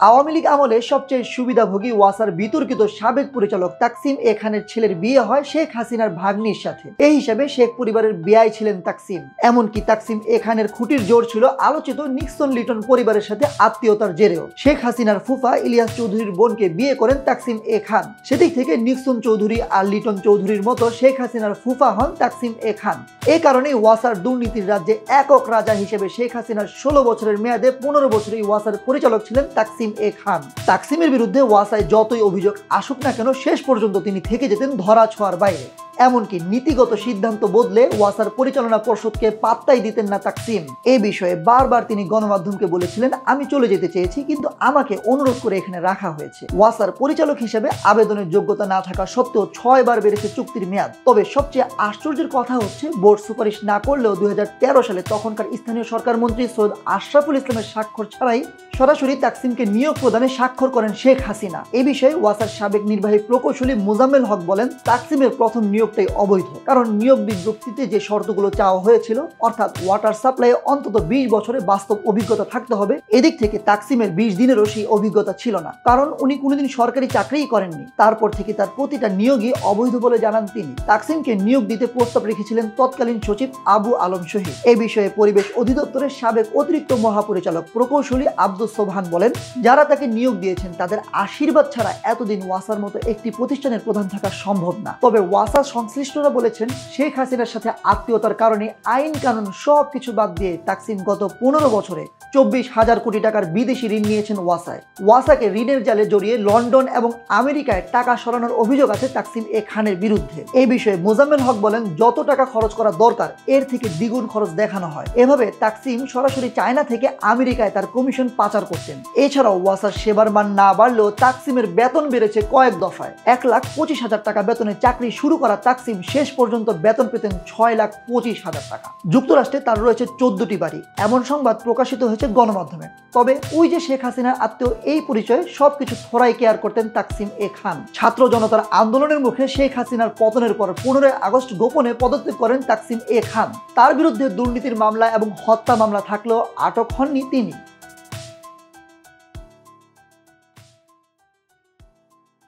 আওয়ামী লীগ আমলে সবচেয়ে সুবিধাভোগী ওয়াসার বিতর্কিত সাবেক পরিচালক তাকসিম এ খানের ছেলের বিয়ে হয় শেখ হাসিনার ভাগ্নির সাথে। এই হিসাবে শেখ পরিবারের বিয়াই ছিলেন তাকসিম। এমনকি তাকসিম এ খানের খুঁটির জোর ছিল আলোচিত নিক্সন লিটন পরিবারের সাথে আত্মীয়তার জেরেও। শেখ হাসিনার ফুফা ইলিয়াস চৌধুরীর বোনকে বিয়ে করেন তাকসিম এ খান। সেদিক থেকে নিক্সন চৌধুরী আর লিটন চৌধুরীর মতো শেখ হাসিনার ফুফা হন তাকসিম এ খান। এ কারণেই ওয়াসার দুর্নীতির রাজ্যে একক রাজা হিসেবে শেখ হাসিনার 16 বছরের মেয়াদে 15 বছরই ওয়াসার পরিচালক ছিলেন তাকসিম এ খান। তাকসিমের বিরুদ্ধে ওয়াসায় যতই অভিযোগ আসুক না কেন, শেষ পর্যন্ত তিনি থেকে যেতেন ধরা ছোঁয়ার বাইরে। এমনকি নীতিগত সিদ্ধান্ত বদলে ওয়াসার পরিচালনা পর্ষদকে পাত্তাই দিতেন না তাকসিম। এই বিষয়ে বারবার তিনি গণমাধ্যমকে বলেছিলেন, আমি চলে যেতে চেয়েছি, কিন্তু আমাকে অনুরোধ করে এখানে রাখা হয়েছে। ওয়াসার পরিচালক হিসেবে আবেদনের যোগ্যতা না থাকা সত্ত্বেও 6 বার বেড়েছে চুক্তির মেয়াদ। তবে সবচেয়ে আশ্চর্যের কথা হচ্ছে, বোর্ড সুপারিশ না করলেও 2013 সালে তখনকার স্থানীয় সরকার মন্ত্রী সৈয়দ আশরাফুল ইসলামের স্বাক্ষর ছাড়াই সরাসরি তাকসিমকে নিয়োগ প্রদানে স্বাক্ষর করেন শেখ হাসিনা। এই বিষয়ে ওয়াসার সাবেক নির্বাহী প্রকৌশলী মোজাম্মেল হক বলেন, তাকসিমের প্রথম নিয়োগটাই অবৈধ, কারণ নিয়োগ বিজ্ঞপ্তিতে যে শর্তগুলো চাওয়া হয়েছিল, অর্থাৎ ওয়াটার সাপ্লাই অন্তত 20 বছরে বাস্তব অভিজ্ঞতা থাকতে হবে, এদিক থেকে তাকসিমের 20 দিনেরও সেই অভিজ্ঞতা ছিল না, কারণ উনি কোনোদিন সরকারি চাকরিই করেননি। তারপর থেকে তার প্রতিটা নিয়োগই অবৈধ বলে জানান তিনি। তাকসিমকে নিয়োগ দিতে প্রস্তাব রেখেছিলেন তৎকালীন সচিব আবু আলম শহীদ। এই বিষয়ে পরিবেশ অধিদপ্তরের সাবেক অতিরিক্ত মহাপরিচালক প্রকৌশলী আব্দুস সোবহান বলেন, যারা তাকে নিয়োগ দিয়েছেন তাদের আশীর্বাদ ছাড়া এতদিন ওয়াসার মতো একটি প্রতিষ্ঠানের প্রধান থাকা সম্ভব না। তবে ওয়াসা সংশ্লিষ্টরা বলেছেন, শেখ হাসিনার সাথে আত্মীয়তার কারণে আইন কানুন সবকিছু বাদ দিয়ে তাকসিম গত 15 বছরে 24,000 কোটি টাকার বিদেশি ঋণ নিয়েছেন ওয়াসায়। ওয়াসাকে ঋণের জালে জড়িয়ে লন্ডন এবং আমেরিকায় টাকা সরানোর অভিযোগ আছে তাকসিম এ খানের বিরুদ্ধে। এই বিষয়ে মোজাম্মেল হক বলেন, যত টাকা খরচ করা দরকার এর থেকে দ্বিগুণ খরচ দেখানো হয়। এভাবে তাকসিম সরাসরি চায়না থেকে আমেরিকায় তার কমিশন পাচার করতেন। এছাড়াও ওয়াসার সেবার মান না বাড়লেও তাকসিমের বেতন বেড়েছে কয়েক দফায়। 1,25,000 টাকা বেতনে চাকরি শুরু করা তাকসিম শেষ পর্যন্ত বেতন পেতেন 6,25,000 টাকা। যুক্তরাষ্ট্রে তার রয়েছে 14টি বাড়ি, এমন সংবাদ প্রকাশিত হয়েছে গণমাধ্যমে। তবে ওই যে শেখ হাসিনার আত্মীয়, এই পরিচয়ে সবকিছু থোড়াই কেয়ার করতেন তাকসিম এ খান। ছাত্র জনতার আন্দোলনের মুখে শেখ হাসিনার পতনের পর 15 আগস্ট গোপনে পদত্যাগ করেন তাকসিম এ খান। তার বিরুদ্ধে দুর্নীতির মামলা এবং হত্যা মামলা থাকলেও আটক হননি তিনি।